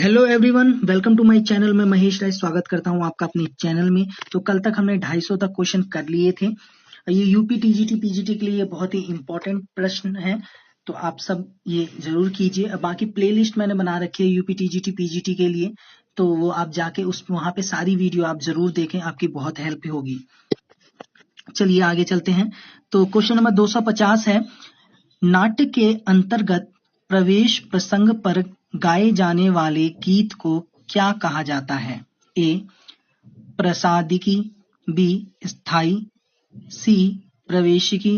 Hello everyone, welcome to my channel. मैं महेश राय स्वागत करता हूं आपका अपने चैनल में। तो कल तक हमने 250 तक क्वेश्चन कर लिए थे। ये यूपी टीजीटी पीजीटी के लिए बहुत ही इंपॉर्टेंट प्रश्न है, तो आप सब ये जरूर कीजिए। अब बाकी प्लेलिस्ट मैंने बना रखी है यूपी टीजीटी पीजीटी के लिए, तो वो आप जाके वहां पे सारी वीडियो आप जरूर देखें, आपकी बहुत हेल्प होगी। चलिए आगे चलते हैं। तो क्वेश्चन नंबर 250 है, नाट्य के अंतर्गत प्रवेश प्रसंग पर गाए जाने वाले गीत को क्या कहा जाता है? ए प्रसादिकी, बी स्थाई, सी प्रवेशिकी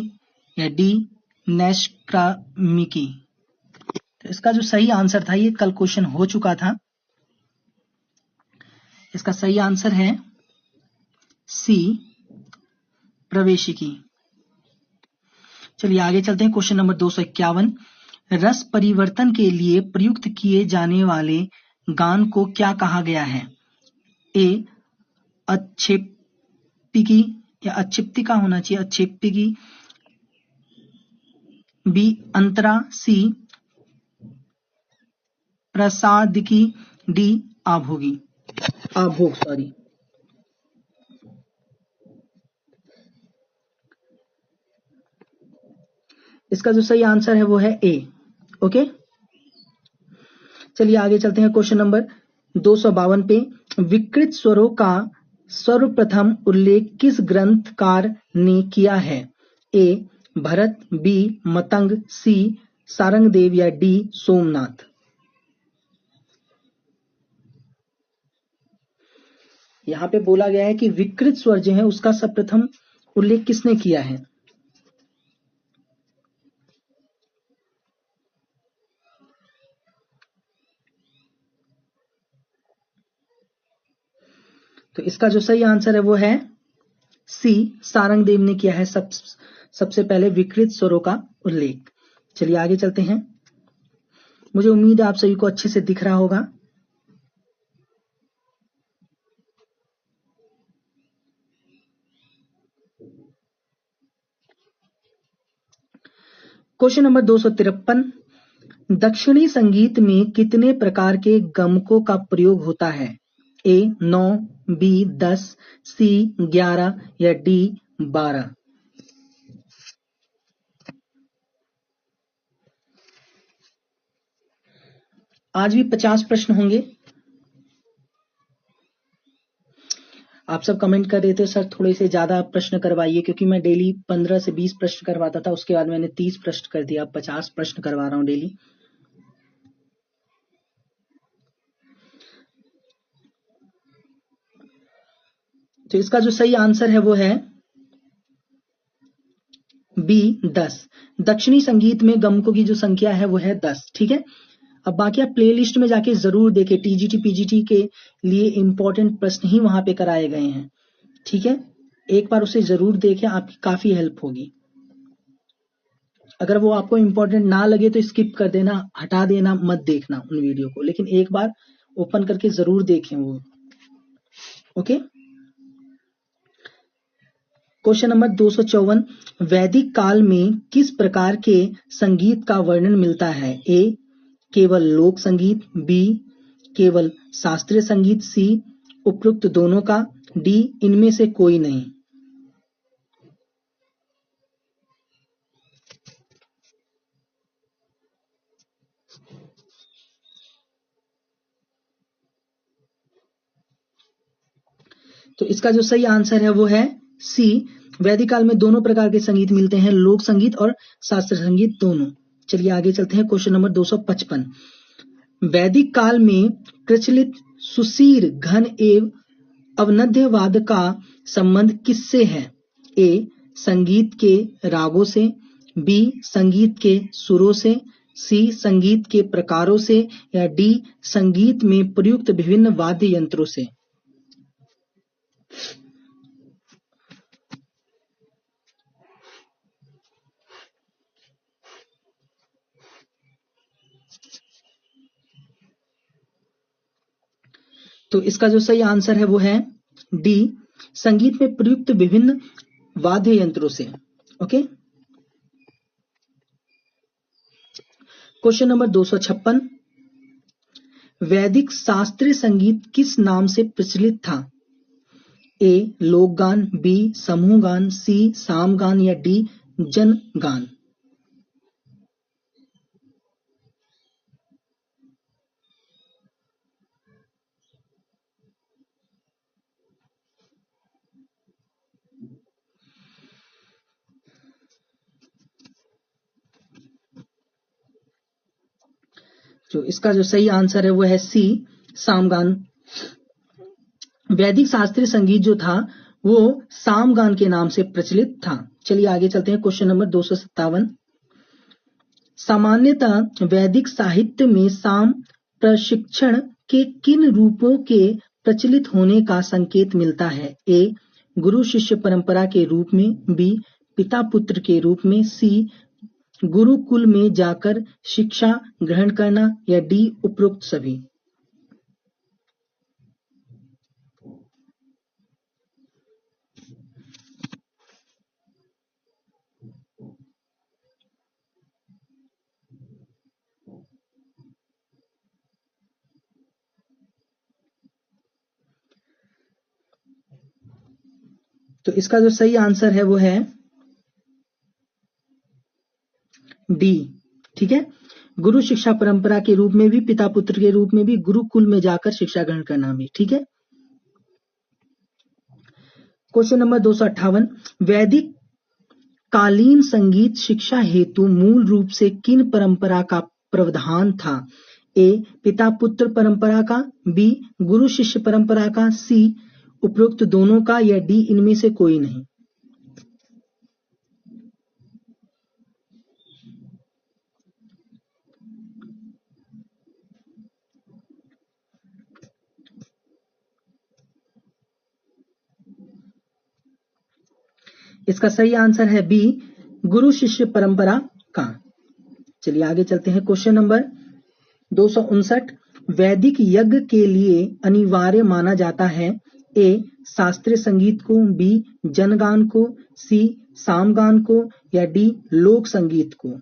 या डी नैष्क्रमिकी। तो इसका जो सही आंसर था, ये कल क्वेश्चन हो चुका था, इसका सही आंसर है सी प्रवेशिकी। चलिए आगे चलते हैं। क्वेश्चन नंबर 251, रस परिवर्तन के लिए प्रयुक्त किए जाने वाले गान को क्या कहा गया है? ए अच्छेपिकी या अच्छिप्तिका होना चाहिए, अच्छेपिकी, बी अंतरा, सी प्रसादिकी, डी आभोगी, आभोग सॉरी। इसका जो सही आंसर है वो है ए। ओके, चलिए आगे चलते हैं। क्वेश्चन नंबर 252 पे, विकृत स्वरों का सर्वप्रथम उल्लेख किस ग्रंथकार ने किया है? ए भरत, बी मतंग, सी सारंगदेव या डी सोमनाथ। यहां पे बोला गया है कि विकृत स्वर जो है उसका सर्वप्रथम उल्लेख किसने किया है? तो इसका जो सही आंसर है वो है सी सारंगदेव ने किया है सबसे पहले विकृत स्वरों का उल्लेख। चलिए आगे चलते हैं। मुझे उम्मीद है आप सभी को अच्छे से दिख रहा होगा। क्वेश्चन नंबर 253, दक्षिणी संगीत में कितने प्रकार के गमकों का प्रयोग होता है? ए 9, बी 10, सी 11 या डी 12। आज भी 50 प्रश्न होंगे। आप सब कमेंट कर रहे थे सर थोड़े से ज्यादा प्रश्न करवाइए, क्योंकि मैं डेली 15 से 20 प्रश्न करवाता था, उसके बाद मैंने 30 प्रश्न कर दिया, अब 50 प्रश्न करवा रहा हूं डेली। तो इसका जो सही आंसर है वो है बी 10। दक्षिणी संगीत में गमकों की जो संख्या है वो है 10। ठीक है, अब बाकी आप प्लेलिस्ट में जाके जरूर देखें, टीजीटी पीजीटी के लिए इंपॉर्टेंट प्रश्न ही वहां पे कराए गए हैं। ठीक है, एक बार उसे जरूर देखें, आपकी काफी हेल्प होगी। अगर वो आपको इंपॉर्टेंट ना लगे तो स्किप कर देना, हटा देना, मत देखना उन वीडियो को, लेकिन एक बार ओपन करके जरूर देखें वो। ओके, क्वेश्चन नंबर 254, वैदिक काल में किस प्रकार के संगीत का वर्णन मिलता है? ए केवल लोक संगीत, बी केवल शास्त्रीय संगीत, सी उपरोक्त दोनों का, डी इनमें से कोई नहीं। तो इसका जो सही आंसर है वो है सी, वैदिक काल में दोनों प्रकार के संगीत मिलते हैं, लोक संगीत और शास्त्रीय संगीत दोनों। चलिए आगे चलते हैं। क्वेश्चन नंबर 255, वैदिक काल में प्रचलित सुशीर घन एवं अवनद्य वाद का संबंध किससे है? ए संगीत के रागों से, बी संगीत के सुरों से, सी संगीत के प्रकारों से या डी संगीत में प्रयुक्त विभिन्न वाद्य यंत्रों से। तो इसका जो सही आंसर है वो है डी संगीत में प्रयुक्त विभिन्न वाद्य यंत्रों से। ओके, क्वेश्चन नंबर 256, वैदिक शास्त्रीय संगीत किस नाम से प्रचलित था? ए लोकगान, बी समूह गान, सी सामगान या डी जनगान। तो इसका जो सही आंसर है वो है सी सामगान। वैदिक शास्त्रीय संगीत जो था वो सामगान के नाम से प्रचलित था। चलिए आगे चलते हैं। Question number 257। सामान्यतः वैदिक साहित्य में साम प्रशिक्षण के किन रूपों के प्रचलित होने का संकेत मिलता है? ए गुरु शिष्य परंपरा के रूप में, बी पिता पुत्र के रूप में, सी गुरुकुल में जाकर शिक्षा ग्रहण करना या डी उपरोक्त सभी। तो इसका जो सही आंसर है वो है डी। ठीक है, गुरु शिक्षा परंपरा के रूप में भी, पिता पुत्र के रूप में भी, गुरुकुल में जाकर शिक्षा ग्रहण करना भी। ठीक है। Question number 258। वैदिक कालीन संगीत शिक्षा हेतु मूल रूप से किन परंपरा का प्रावधान था? ए पिता पुत्र परंपरा का, बी गुरु शिष्य परंपरा का, सी उपरोक्त दोनों का या डी इनमें से कोई नहीं। इसका सही आंसर है बी गुरु शिष्य परंपरा का। चलिए आगे चलते हैं। Question number 259। वैदिक यज्ञ के लिए अनिवार्य माना जाता है? ए शास्त्रीय संगीत को, बी जनगान को, सी सामगान को या डी लोक संगीत को।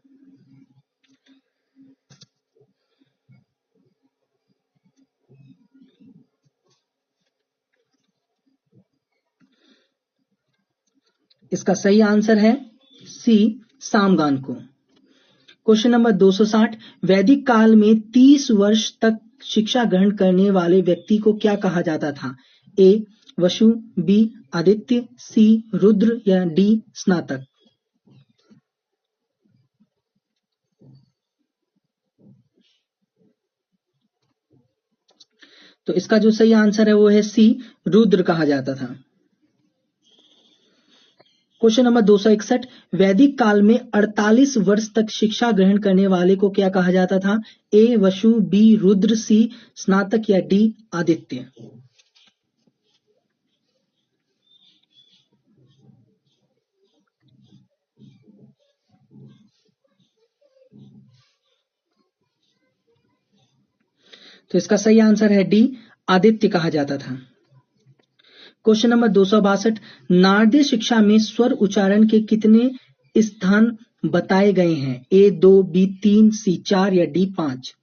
इसका सही आंसर है सी सामगान को। Question number 260। वैदिक काल में 30 वर्ष तक शिक्षा ग्रहण करने वाले व्यक्ति को क्या कहा जाता था? ए वसु, बी आदित्य, सी रुद्र या डी स्नातक। तो इसका जो सही आंसर है वो है सी रुद्र कहा जाता था। Question number 261। वैदिक काल में 48 वर्ष तक शिक्षा ग्रहण करने वाले को क्या कहा जाता था? ए वसु, बी रुद्र, सी स्नातक या डी आदित्य। तो इसका सही आंसर है डी आदित्य कहा जाता था। Question number 262। नारदीय शिक्षा में स्वर उच्चारण के कितने स्थान बताए गए हैं? ए 2, बी 3, सी 4 या डी 5।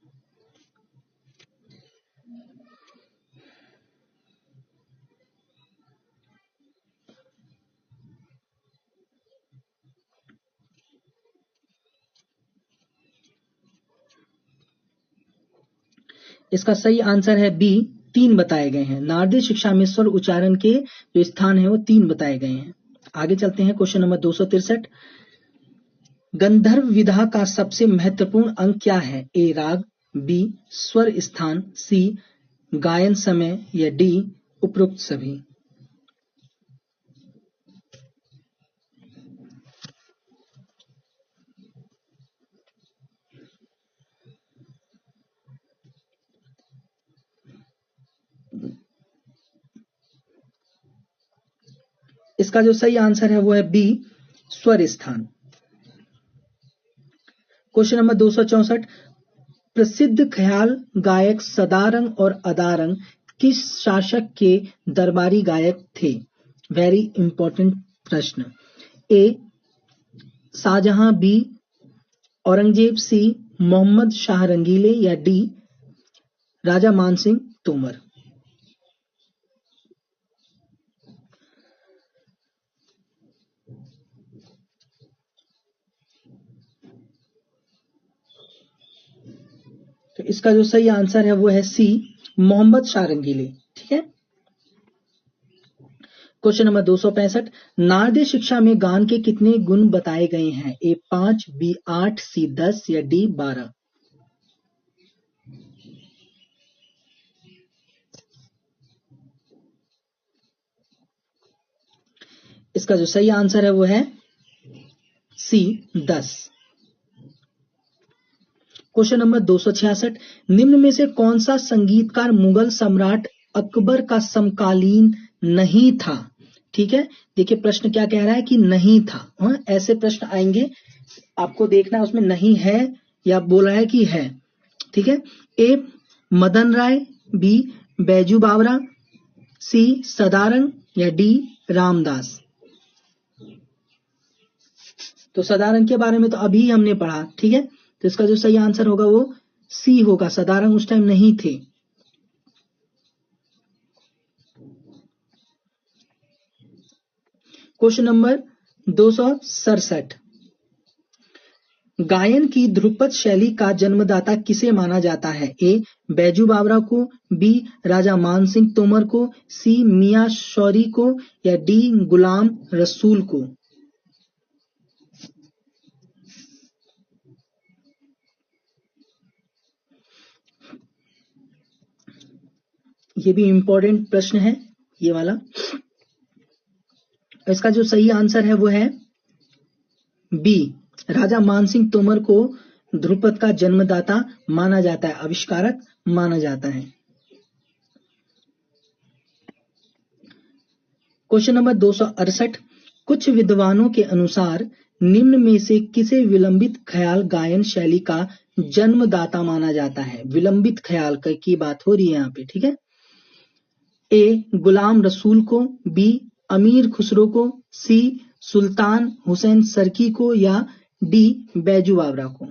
इसका सही आंसर है बी 3 बताए गए हैं। नारदीय शिक्षा में स्वर उच्चारण के जो स्थान है वो 3 बताए गए हैं। आगे चलते हैं। Question number 263। गंधर्व विधा का सबसे महत्वपूर्ण अंग क्या है? ए राग, बी स्वर स्थान, सी गायन समय या डी उपरोक्त सभी। इसका जो सही आंसर है वो है बी स्वर स्थान। Question number 264। प्रसिद्ध ख्याल गायक सदारंग और अदारंग किस शासक के दरबारी गायक थे? वेरी इंपॉर्टेंट प्रश्न। ए शाहजहां, बी औरंगजेब, सी मोहम्मद शाह रंगीले या डी राजा मानसिंह तोमर। तो इसका जो सही आंसर है वो है सी, मोहम्मद शाह रंगीली। ठीक है। क्वेश्चन नंबर 265, नारदीय शिक्षा में गान के कितने गुण बताए गए हैं? ए 5, बी 8, सी 10 या डी 12? इसका जो सही आंसर है वो है सी 10। क्वेश्चन नंबर 266, निम्न में से कौन सा संगीतकार मुगल सम्राट अकबर का समकालीन नहीं था? ठीक है, देखिए प्रश्न क्या कह रहा है कि नहीं था। ऐसे प्रश्न आएंगे, आपको देखना है उसमें नहीं है या बोल रहा है कि है। ठीक है। ए मदन राय, बी बैजू बावरा, सी सदारंग या डी रामदास? तो सदारंग के बारे में तो अभी हमने पढ़ा। ठीक है, तो इसका जो सही आंसर होगा वो सी होगा, सदारंग उस टाइम नहीं थे। क्वेश्चन नंबर 267, गायन की ध्रुपद शैली का जन्मदाता किसे माना जाता है? ए बैजू बावरा को, बी राजा मानसिंह तोमर को, सी मियां शौरी को या डी गुलाम रसूल को? ये भी इंपॉर्टेंट प्रश्न है ये वाला। इसका जो सही आंसर है वो है बी, राजा मानसिंह तोमर को ध्रुपद का जन्मदाता माना जाता है, आविष्कारक माना जाता है। क्वेश्चन नंबर 268, कुछ विद्वानों के अनुसार निम्न में से किसे विलंबित ख्याल गायन शैली का जन्मदाता माना जाता है? विलंबित ख्याल की बात हो रही है यहाँ पे। ठीक है। ए गुलाम रसूल को, बी अमीर खुसरो को, सी सुल्तान हुसैन सरकी को या डी बैजू बावरा को?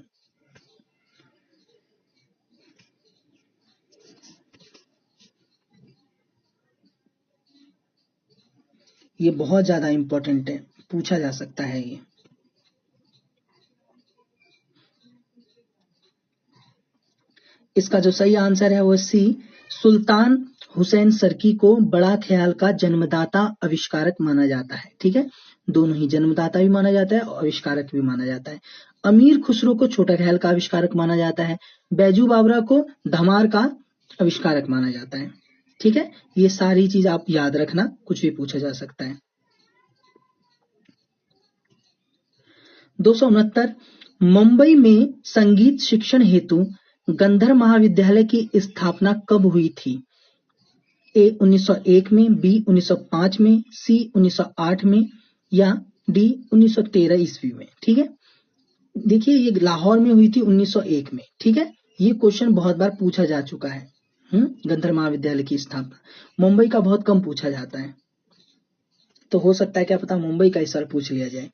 ये बहुत ज्यादा इंपॉर्टेंट है, पूछा जा सकता है ये। इसका जो सही आंसर है वो सी, सुल्तान हुसैन सरकी को बड़ा ख्याल का जन्मदाता आविष्कारक माना जाता है। ठीक है, दोनों ही, जन्मदाता भी माना जाता है और आविष्कारक भी माना जाता है। अमीर खुसरो को छोटा ख्याल का आविष्कारक माना जाता है, बैजू बावरा को धमार का आविष्कारक माना जाता है। ठीक है, ये सारी चीज आप याद रखना, कुछ भी पूछा जा सकता है। 269, मुंबई में संगीत शिक्षण हेतु गंधर्व महाविद्यालय की स्थापना कब हुई थी? ए 1901 में, बी 1905 में, सी 1908 में या डी 1913 ईस्वी में? ठीक है, देखिए ये लाहौर में हुई थी 1901 में। ठीक है, ये क्वेश्चन बहुत बार पूछा जा चुका है। गंधर्व महाविद्यालय की स्थापना, मुंबई का बहुत कम पूछा जाता है, तो हो सकता है क्या पता मुंबई का इस साल पूछ लिया जाए।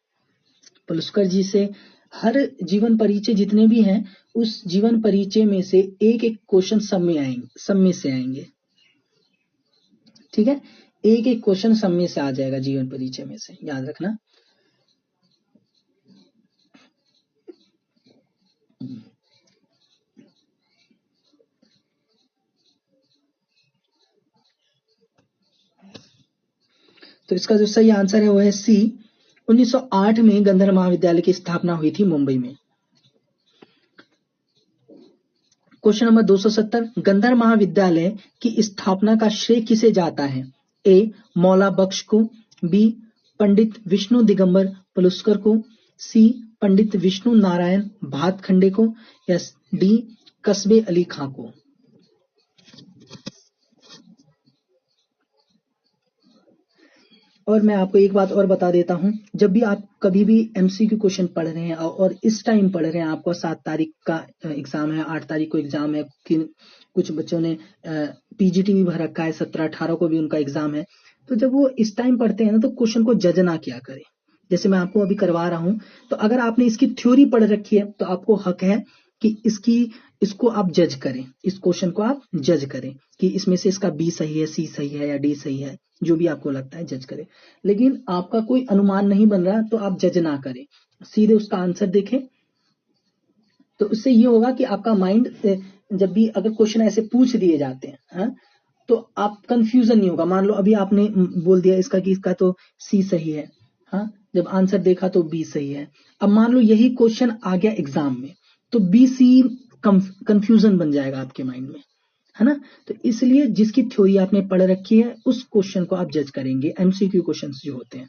पलुस्कर जी से हर जीवन परिचय जितने भी हैं, उस जीवन परिचय में से एक एक क्वेश्चन सब में से आएंगे। ठीक है, एक एक क्वेश्चन सब में से आ जाएगा जीवन परिचय में से, याद रखना। तो इसका जो सही आंसर है वो है सी, 1908 में गंधर्व महाविद्यालय की स्थापना हुई थी मुंबई में। क्वेश्चन नंबर 270, गंधर्व महाविद्यालय की स्थापना का श्रेय किसे जाता है? ए मौला बख्श को, बी पंडित विष्णु दिगंबर पलुस्कर को, सी पंडित विष्णु नारायण भातखंडे को या डी कस्बे अली खां को? और मैं आपको एक बात और बता देता हूं, जब भी आप कभी भी एमसीक्यू क्वेश्चन पढ़ रहे हैं और इस टाइम पढ़ रहे हैं, आपको 7 तारीख का एग्जाम है, 8 तारीख को एग्जाम है, कुछ बच्चों ने पीजीटी भी भर रखा है, 17-18 को भी उनका एग्जाम है, तो जब वो इस टाइम पढ़ते हैं ना, तो क्वेश्चन को जज ना किया करें। जैसे मैं आपको अभी करवा रहा हूं, तो अगर आपने इसकी थ्योरी पढ़ रखी है तो आपको हक है कि इसको आप जज करें, इस क्वेश्चन को आप जज करें कि इसमें से इसका बी सही है, सी सही है या डी सही है, जो भी आपको लगता है जज करें। लेकिन आपका कोई अनुमान नहीं बन रहा तो आप जज ना करें, सीधे उसका आंसर देखें। तो उससे ये होगा कि आपका माइंड जब भी अगर क्वेश्चन ऐसे पूछ दिए जाते हैं, हाँ, तो आप कंफ्यूजन नहीं होगा। मान लो अभी आपने बोल दिया इसका कि इसका तो सी सही है, हाँ, जब आंसर देखा तो बी सही है। अब मान लो यही क्वेश्चन आ गया एग्जाम में, तो बी सी कंफ्यूजन बन जाएगा आपके माइंड में, है ना। तो इसलिए जिसकी थ्योरी आपने पढ़ रखी है उस क्वेश्चन को आप जज करेंगे। एमसीक्यू क्वेश्चन जो होते हैं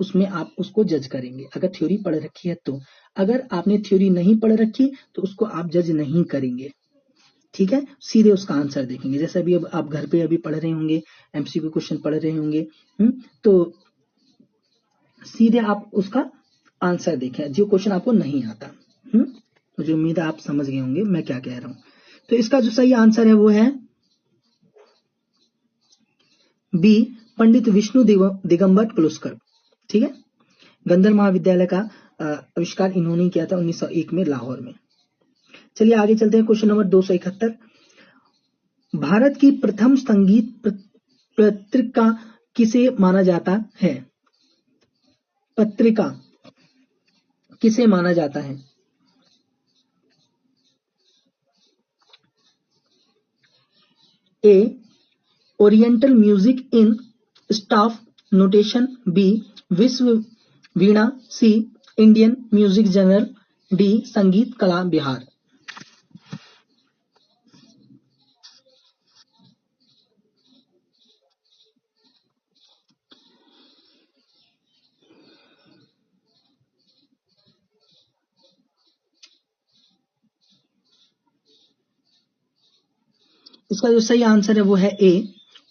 उसमें आप उसको जज करेंगे अगर थ्योरी पढ़ रखी है तो। अगर आपने थ्योरी नहीं पढ़ रखी तो उसको आप जज नहीं करेंगे, ठीक है, सीधे उसका आंसर देखेंगे। जैसे अभी अब आप घर पे अभी पढ़ रहे होंगे, एमसीक्यू क्वेश्चन पढ़ रहे होंगे, तो सीधे आप उसका आंसर देखें जो क्वेश्चन आपको नहीं आता। मुझे उम्मीद है आप समझ गए होंगे मैं क्या कह रहा हूं। तो इसका जो सही आंसर है वो है बी, पंडित विष्णु दिगंबर पुरस्कार, ठीक है। गंधर्व महाविद्यालय का आविष्कार इन्होंने किया था 1901 में लाहौर में। चलिए आगे चलते हैं, क्वेश्चन नंबर 271। भारत की प्रथम संगीत पत्रिका किसे माना जाता है? पत्रिका किसे माना जाता है? ए, oriental music in staff notation, B, विश्व वीणा, सी, इंडियन म्यूजिक जर्नल, डी, संगीत कला बिहार। इसका जो सही आंसर है वो है ए,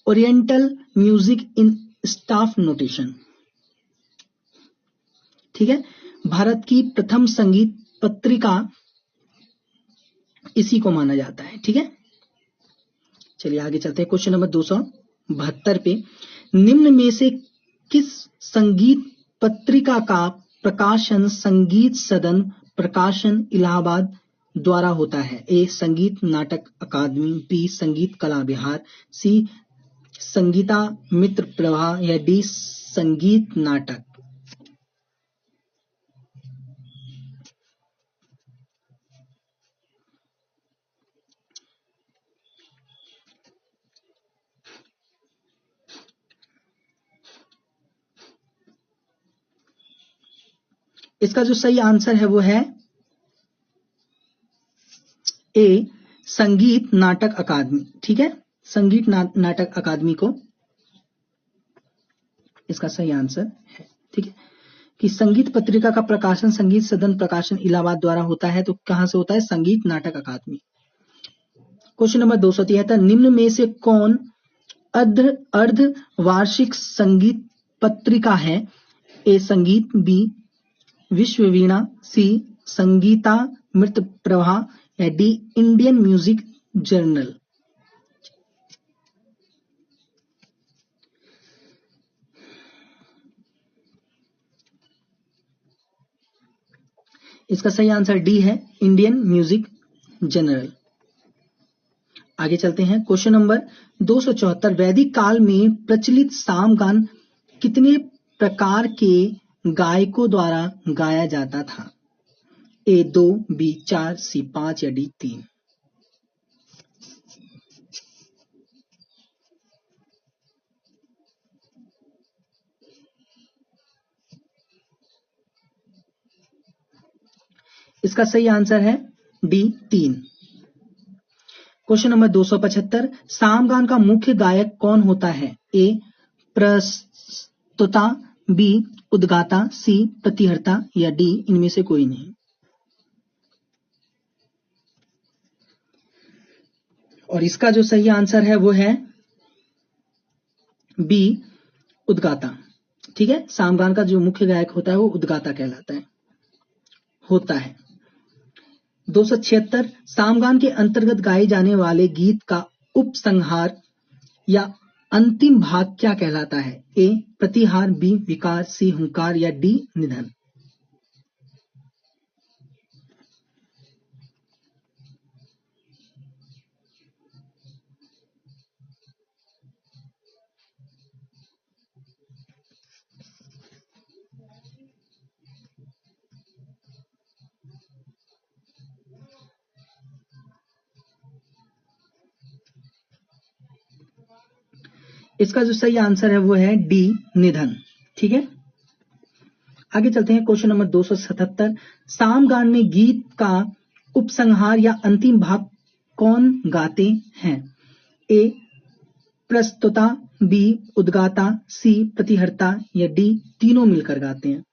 oriental music in staff notation, ठीक है। भारत की प्रथम संगीत पत्रिका इसी को माना जाता है, ठीक है। चलिए आगे चलते हैं, क्वेश्चन नंबर 272 पे, निम्न में से किस संगीत पत्रिका का प्रकाशन संगीत सदन प्रकाशन इलाहाबाद द्वारा होता है? ए, संगीत नाटक अकादमी, बी, संगीत कला बिहार, सी, संगीता मित्र प्रभा, या डी, संगीत नाटक। इसका जो सही आंसर है वो है ए, संगीत नाटक अकादमी, ठीक है। संगीत नाटक अकादमी को इसका सही आंसर है, ठीक है, कि संगीत पत्रिका का प्रकाशन संगीत सदन प्रकाशन इलाहाबाद द्वारा होता है। तो कहां से होता है? संगीत नाटक अकादमी। क्वेश्चन नंबर 273, निम्न में से कौन अर्ध वार्षिक संगीत पत्रिका है? ए, संगीत, बी, विश्व वीणा, सी, संगीता मृत प्रभा, या डी, इंडियन म्यूजिक जर्नल। इसका सही आंसर डी है, इंडियन म्यूजिक जर्नल। आगे चलते हैं, क्वेश्चन नंबर 274, वैदिक काल में प्रचलित सामगान कितने प्रकार के गायकों द्वारा गाया जाता था? ए, 2, बी, 4, सी, 5, या डी, 3। इसका सही आंसर है डी, 3। क्वेश्चन नंबर 275, सामगान का मुख्य गायक कौन होता है? ए, प्रस्तुता, बी, उद्गाता, सी, प्रतिहर्ता, या डी, इनमें से कोई नहीं। और इसका जो सही आंसर है वो है बी, उद्गाता, ठीक है। सामगान का जो मुख्य गायक होता है वो उद्गाता कहलाता है, होता है। 276, सामगान के अंतर्गत गाए जाने वाले गीत का उपसंहार या अंतिम भाग क्या कहलाता है? ए, प्रतिहार, बी, विकार, सी, हुंकार, या डी, निधन। इसका जो सही आंसर है वो है डी, निधन। ठीक है, आगे चलते हैं। क्वेश्चन नंबर 277, सामगान में गीत का उपसंहार या अंतिम भाग कौन गाते हैं? ए प्रस्तुता, बी उद्गाता, सी प्रतिहर्ता या डी तीनों मिलकर गाते हैं?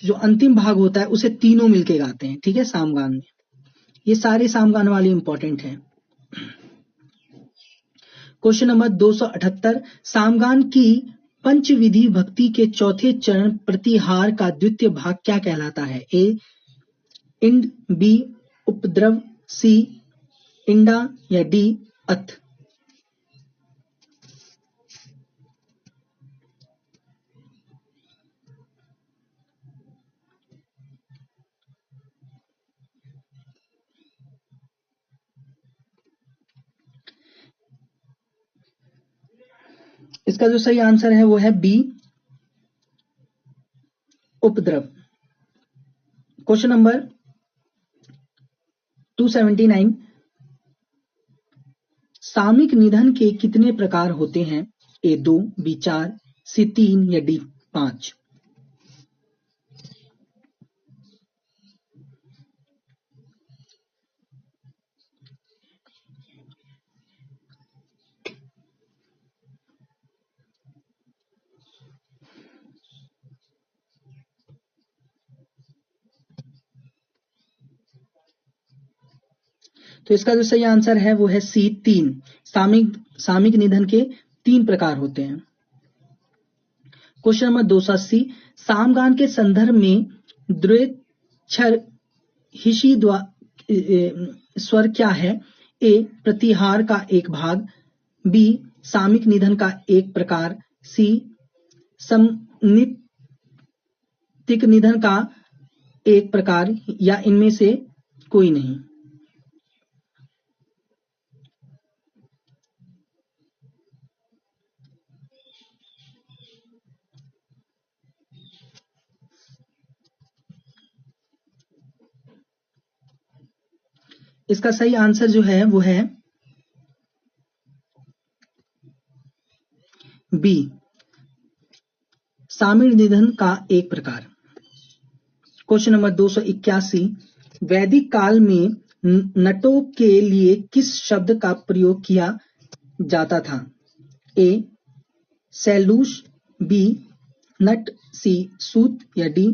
जो अंतिम भाग होता है उसे तीनों मिलकर गाते हैं। ठीक है, सामगान में ये सारे सामगान वाले इंपॉर्टेंट हैं। क्वेश्चन नंबर 278, सामगान की पंचविधि भक्ति के चौथे चरण प्रतिहार का द्वितीय भाग क्या कहलाता है? ए इंड, बी उपद्रव, सी इंडा या डी अथ? इसका जो सही आंसर है वो है बी उपद्रव। क्वेश्चन नंबर 279, सामयिक निधन के कितने प्रकार होते हैं? ए 2, बी 4, सी 3 या डी 5? तो इसका जो सही आंसर है वो है सी 3। सामयिक निधन के 3 प्रकार होते हैं। क्वेश्चन नंबर 280, सामगान के संदर्भ में द्वैच्छर हिशी स्वर क्या है? ए प्रतिहार का एक भाग, बी सामयिक निधन का एक प्रकार, सी समनितिक निधन का एक प्रकार या इनमें से कोई नहीं? इसका सही आंसर जो है वो है बी सामयिक निधन का एक प्रकार। क्वेश्चन नंबर 281, वैदिक काल में नटों के लिए किस शब्द का प्रयोग किया जाता था? ए सैलूष, बी नट, सी सूत या डी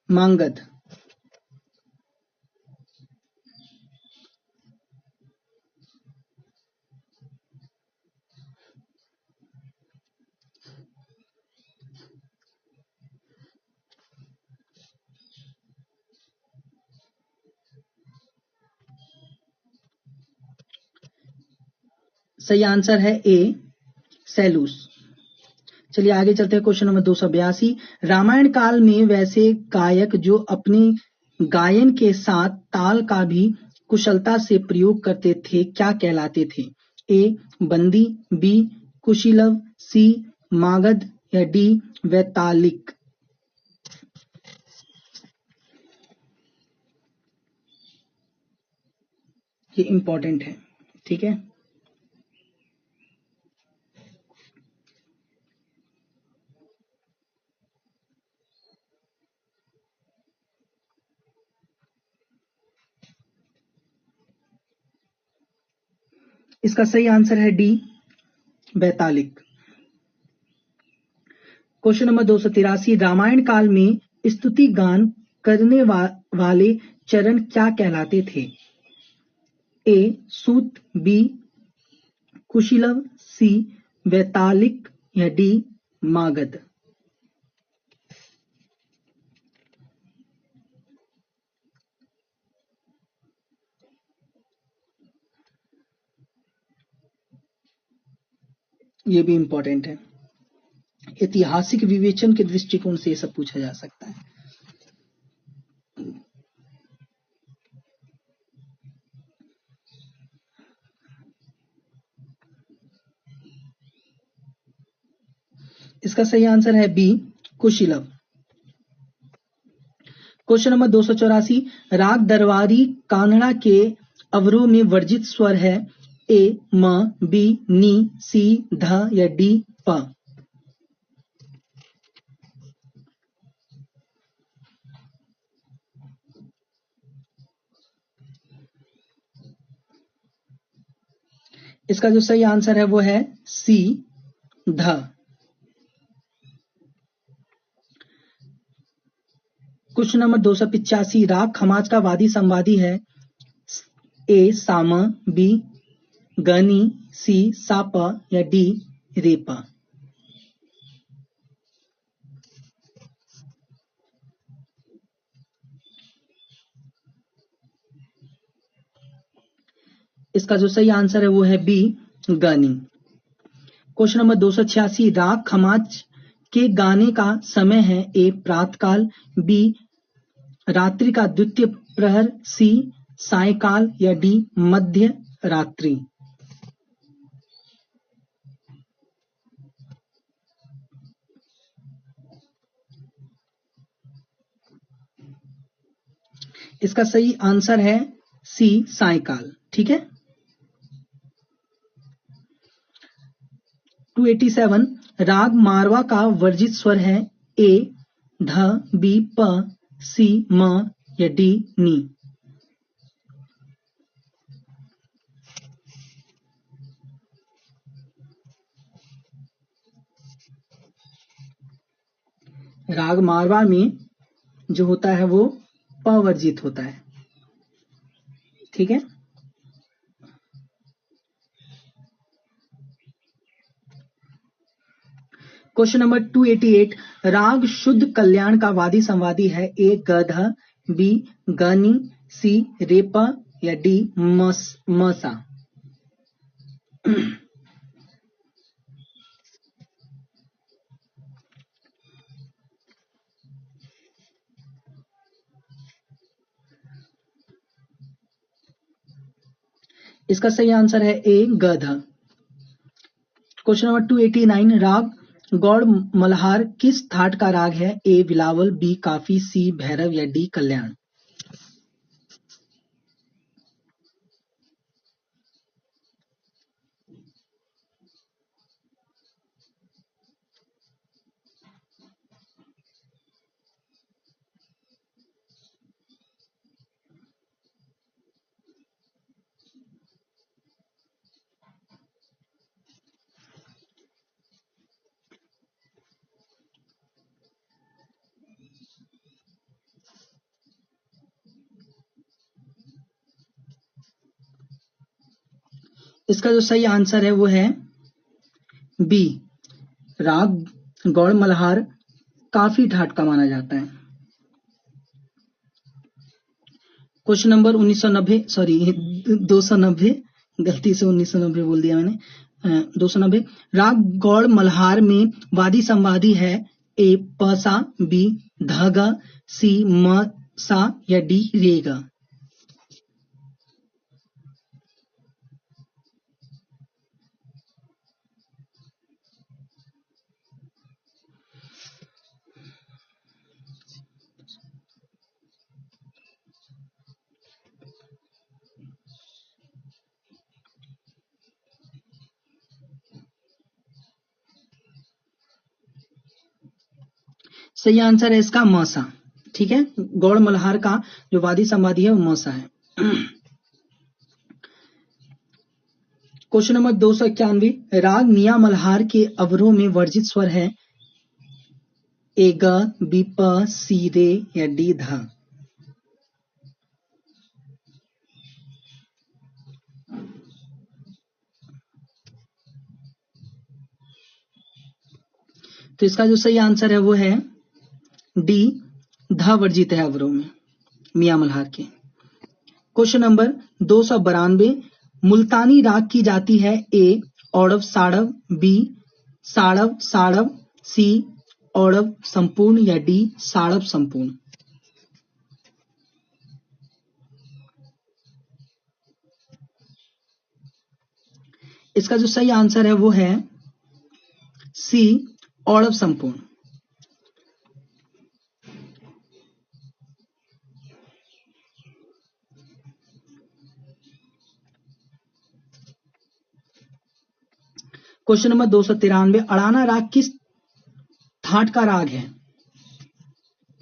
मांगध? सही आंसर है ए सैलूस। चलिए आगे चलते हैं। क्वेश्चन नंबर 282, रामायण काल में वैसे गायक जो अपने गायन के साथ ताल का भी कुशलता से प्रयोग करते थे क्या कहलाते थे? ए बंदी, बी कुशीलव, सी मागध या डी वैतालिक? ये इंपॉर्टेंट है। ठीक है, इसका सही आंसर है डी वैतालिक। क्वेश्चन नंबर 283, रामायण काल में स्तुति गान करने वाले चरण क्या कहलाते थे? ए सूत, बी कुशीलव, सी वैतालिक या डी मागध? ये भी इंपॉर्टेंट है। ऐतिहासिक विवेचन के दृष्टिकोण से ये सब पूछा जा सकता है। इसका सही आंसर है बी कुशीलव। क्वेश्चन नंबर 284, राग दरबारी कान्हड़ा के अवरोह में वर्जित स्वर है ए म, बी नी, सी ध या डी प। इसका जो सही आंसर है वो है सी ध। क्वेश्चन नंबर 285, राग खमाज का वादी संवादी है ए साम, बी गनी, सी साप या डी रेप। इसका जो सही आंसर है वो है बी गनी। क्वेश्चन नंबर 286, राग खमाज के गाने का समय है ए प्रातकाल, बी रात्रि का द्वितीय प्रहर, सी सायकाल या डी मध्य रात्रि। इसका सही आंसर है सी सायकाल। ठीक है। 287, राग मारवा का वर्जित स्वर है ए ध, बी प, सी म या डी नी। राग मारवा में जो होता है वो प वर्जित होता है। ठीक है। क्वेश्चन नंबर 288, राग शुद्ध कल्याण का वादी संवादी है ए गध, बी गनी, सी रेप या डी मसा। इसका सही आंसर है ए गध। क्वेश्चन नंबर 289, राग गौड़ मल्हार किस थाट का राग है ए बिलावल, बी काफी, सी भैरव या डी कल्याण। इसका जो सही आंसर है वो है बी राग गौड़ मल्हार काफी ठाट का माना जाता है। क्वेश्चन नंबर 290, गलती से 1990 बोल दिया मैंने। 290, राग गौड़ मल्हार में वादी संवादी है ए पसा, बी धगा, सी म सा या डी रेगा। सही आंसर है इसका मौसा। ठीक है। गौड़ मल्हार का जो वादी संवादी है वो मौसा है। क्वेश्चन नंबर 291, राग मियां मल्हार के अवरोह में वर्जित स्वर है ए ग, बी प, सी रे या डी ध। तो इसका जो सही आंसर है वो है डी ध वर्जित है अवरोह में मियां मल्हार के। क्वेश्चन नंबर 292, मुल्तानी राग की जाती है ए औड़व साड़व, बी साड़व साड़व, सी औड़व संपूर्ण या डी साड़व संपूर्ण। इसका जो सही आंसर है वो है सी औड़व संपूर्ण। क्वेश्चन नंबर 293, अड़ाना राग किस थाट का राग है?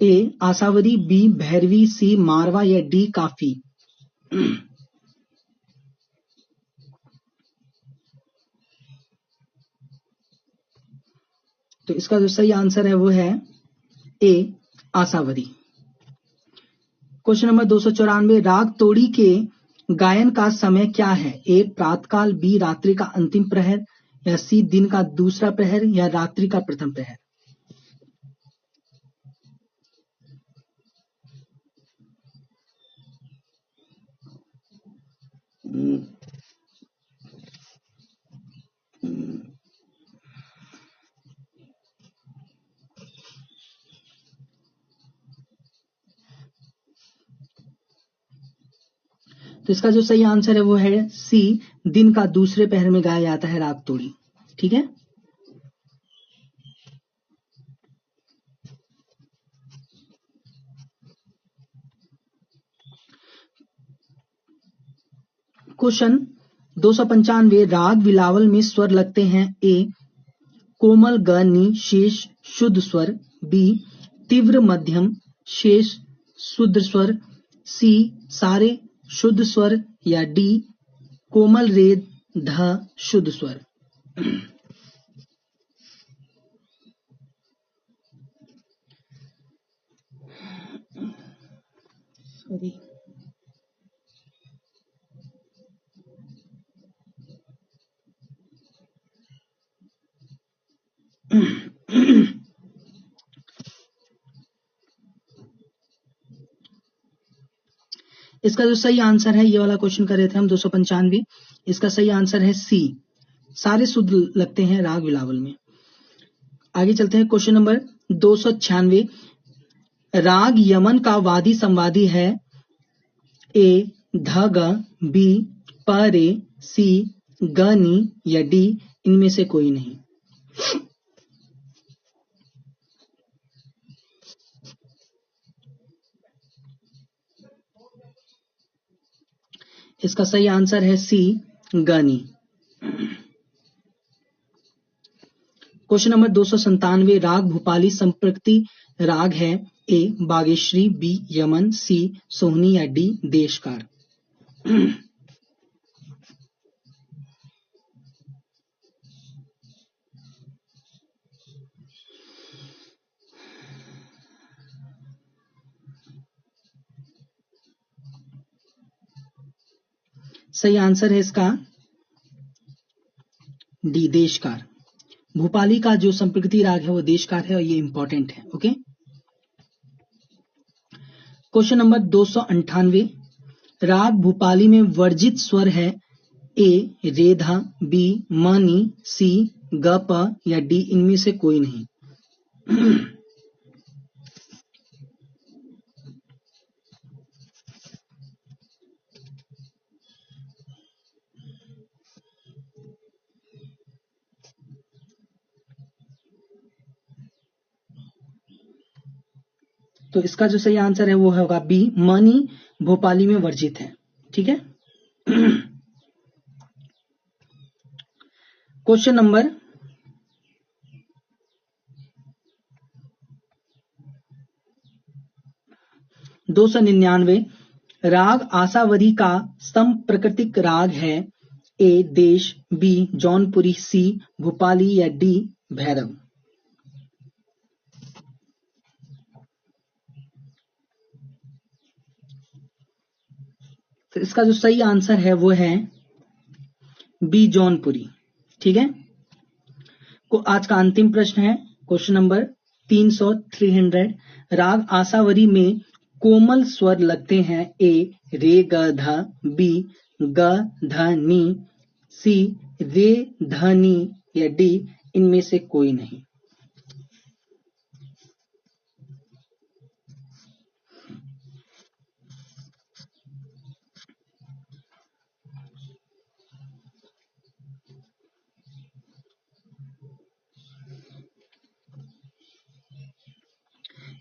ए आसावरी, बी भैरवी, सी मारवा या डी काफी। तो इसका जो सही आंसर है वो है ए आसावरी। क्वेश्चन नंबर 294, राग तोड़ी के गायन का समय क्या है? ए प्रातकाल, बी रात्रि का अंतिम प्रहर या सी दिन का दूसरा प्रहर या रात्रि का प्रथम प्रहर। तो इसका जो सही आंसर है वो है सी, दिन का दूसरे पहर में गाया जाता है राग तोड़ी। ठीक है, क्वेश्चन 295, राग बिलावल में स्वर लगते हैं? ए कोमल ग नी शेष शुद्ध स्वर, बी तीव्र मध्यम शेष शुद्ध स्वर, सी सारे शुद्ध स्वर या डी कोमल रेद ध शुद्ध स्वर। सॉरी, इसका जो सही आंसर है, ये वाला क्वेश्चन कर रहे थे हम 295, इसका सही आंसर है सी, सारे शुद्ध लगते हैं राग बिलावल में। आगे चलते हैं, क्वेश्चन नंबर 296, राग यमन का वादी संवादी है? ए ध ग, बी प रे, सी ग नी या डी इनमें से कोई नहीं। इसका सही आंसर है सी गनी। क्वेश्चन नंबर 297, राग भूपाली संप्रकृति राग है? ए बागेश्वरी, बी यमन, सी सोहनी या डी देशकार। सही आंसर है इसका डी देशकार। भूपाली का जो संप्रकृति राग है वो देशकार है और ये इंपॉर्टेंट है। ओके, क्वेश्चन नंबर 298, राग भूपाली में वर्जित स्वर है? ए रेधा, बी मनी, सी ग प या डी इनमें से कोई नहीं। तो इसका जो सही आंसर है वो होगा बी मनी भोपाली में वर्जित है। ठीक है, क्वेश्चन नंबर 299, राग आसावरी का संप्रकृतिक राग है? ए देश, बी जौनपुरी, सी भोपाली या डी भैरव। तो इसका जो सही आंसर है वो है बी जौनपुरी। ठीक है, को आज का अंतिम प्रश्न है क्वेश्चन नंबर 300, राग आसावरी में कोमल स्वर लगते हैं? ए रे ग ध, बी ग ध नी, सी रे ध नी या डी इनमें से कोई नहीं।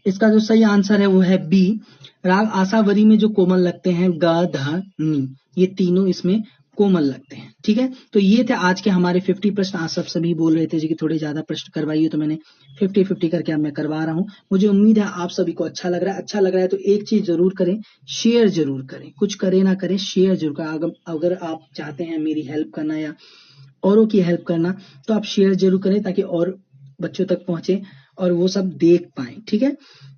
इसका जो सही आंसर है वो है बी, राग आसावरी में जो कोमल लगते हैं ग ध नी, ये तीनों इसमें कोमल लगते हैं। ठीक है, तो ये थे आज के हमारे 50 प्रश्न। आज सब सभी बोल रहे थे जी कि थोड़े ज्यादा प्रश्न करवाइए, तो मैंने 50-50 करके अब मैं करवा रहा हूँ। मुझे उम्मीद है आप सभी को अच्छा लग रहा है। अच्छा लग रहा है तो एक चीज जरूर करें, शेयर जरूर करें। कुछ करें ना करें, शेयर जरूर करें। अगर आप चाहते हैं मेरी हेल्प करना या औरों की हेल्प करना, तो आप शेयर जरूर करें ताकि और बच्चों तक पहुंचे और वो सब देख पाए। ठीक है,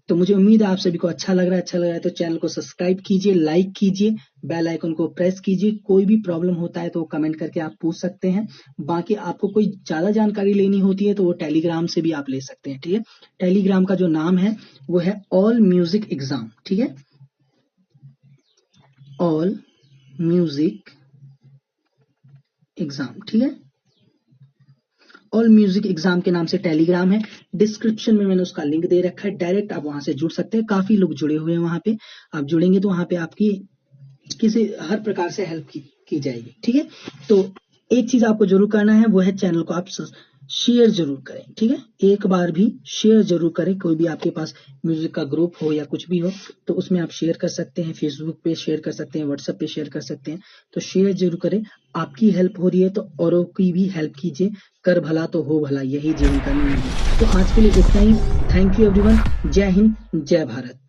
तो मुझे उम्मीद है आप सभी को अच्छा लग रहा है। अच्छा लग रहा है तो चैनल को सब्सक्राइब कीजिए, लाइक कीजिए, बेल आइकन को प्रेस कीजिए। कोई भी प्रॉब्लम होता है तो कमेंट करके आप पूछ सकते हैं। बाकी आपको कोई ज्यादा जानकारी लेनी होती है तो वो टेलीग्राम से भी आप ले सकते हैं। ठीक है, टेलीग्राम का जो नाम है वो है ऑल म्यूजिक एग्जाम। ठीक है, ऑल म्यूजिक एग्जाम। ठीक है, ऑल म्यूजिक एग्जाम के नाम से टेलीग्राम है। डिस्क्रिप्शन में मैंने उसका लिंक दे रखा है, डायरेक्ट आप वहां से जुड़ सकते हैं। काफी लोग जुड़े हुए हैं वहां पे। आप जुड़ेंगे तो वहां पे आपकी किसी हर प्रकार से हेल्प की जाएगी। ठीक है, तो एक चीज आपको जरूर करना है, वो है चैनल को आप शेयर जरूर करें। ठीक है, एक बार भी शेयर जरूर करें। कोई भी आपके पास म्यूजिक का ग्रुप हो या कुछ भी हो तो उसमें आप शेयर कर सकते हैं। फेसबुक पे शेयर कर सकते हैं, व्हाट्सएप पे शेयर कर सकते हैं। तो शेयर जरूर करें। आपकी हेल्प हो रही है तो औरों की भी हेल्प कीजिए। कर भला तो हो भला, यही जीवन का नियम है। तो आज के लिए इतना ही। Thank you everyone. जय हिंद, जय भारत।